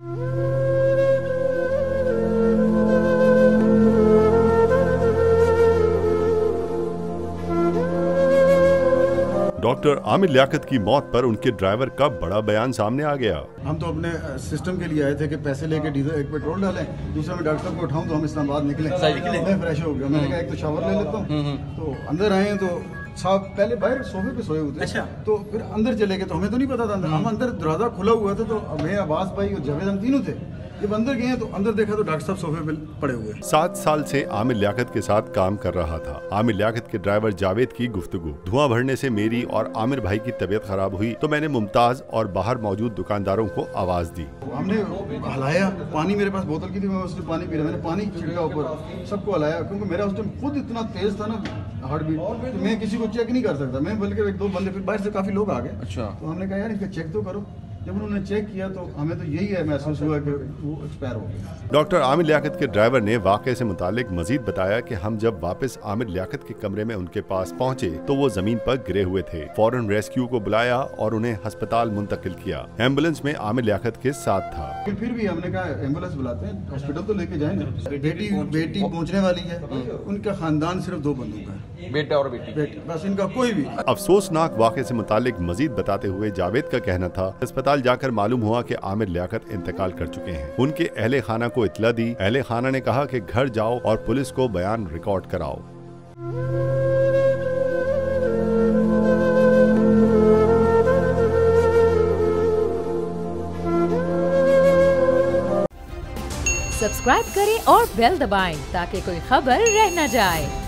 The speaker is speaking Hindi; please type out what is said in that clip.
डॉक्टर आमिर लियाकत की मौत पर उनके ड्राइवर का बड़ा बयान सामने आ गया। हम तो अपने सिस्टम के लिए आए थे कि पैसे लेके डीजल एक पेट्रोल डालें, दूसरा मैं डॉक्टर साहब को उठाऊं तो हम इस्लामाबाद निकले। मैं फ्रेश हो गया, मैंने कहा एक तो शावर ले लेता हूँ। तो अंदर आए तो साहब पहले बाहर सोफे पे सोए हुए थे। अच्छा। तो फिर अंदर चले गए तो हमें तो नहीं पता था, हम अंदर दरवाजा खुला हुआ था तो मैं, अब्बास भाई और जावेद हम तीनों थे। जब अंदर गए तो अंदर देखा तो डॉक्टर साहब सोफे पे पड़े हुए। 7 साल से आमिर लियाकत के साथ काम कर रहा था। आमिर लियाकत के ड्राइवर जावेद की गुफ्तगू। धुआं भरने से मेरी और आमिर भाई की तबीयत खराब हुई तो मैंने मुमताज और बाहर मौजूद दुकानदारों को आवाज दी। हमने हलाया, पानी मेरे पास बोतल की थी, मैं उससे पानी पी रहा, मैंने पानी छिड़का ऊपर, सबको हलाया क्योंकि मेरा उस टाइम खुद इतना तेज था ना हार्ट बीट, तो मैं किसी को चेक नहीं कर सकता। मैं बल्कि 1-2 बंदे, फिर बाहर से काफी लोग आ गए। अच्छा। तो हमने कहा यार इनका चेक तो करो। जब उन्होंने चेक किया तो हमें तो यही है महसूस हुआ कि वो एक्सपायर हो गया। डॉक्टर आमिर लियाकत के ड्राइवर ने वाक़े से मुतालिक मजीद बताया कि हम जब वापस आमिर लियाकत के कमरे में उनके पास पहुंचे तो वो जमीन पर गिरे हुए थे। फौरन रेस्क्यू को बुलाया और उन्हें अस्पताल मुंतकिल किया। एम्बुलेंस में आमिर लियाकत के साथ था। फिर भी हमने कहा एम्बुलेंस बुलाते हैं, हॉस्पिटल तो लेके जाएंगे। बेटी पहुंचने वाली है, उनका खानदान सिर्फ 2 बंदों का है, बेटा और बेटी, बस इनका कोई भी। अफसोसनाक वाक़े से मुतालिक मजीद बताते हुए जावेद का कहना था अस्पताल जाकर मालूम हुआ कि आमिर लियाकत इंतकाल कर चुके हैं। उनके अहले खाना को इत्तला दी। अहले खाना ने कहा कि घर जाओ और पुलिस को बयान रिकॉर्ड कराओ। सब्सक्राइब करें और बेल दबाएं ताकि कोई खबर रह न जाए।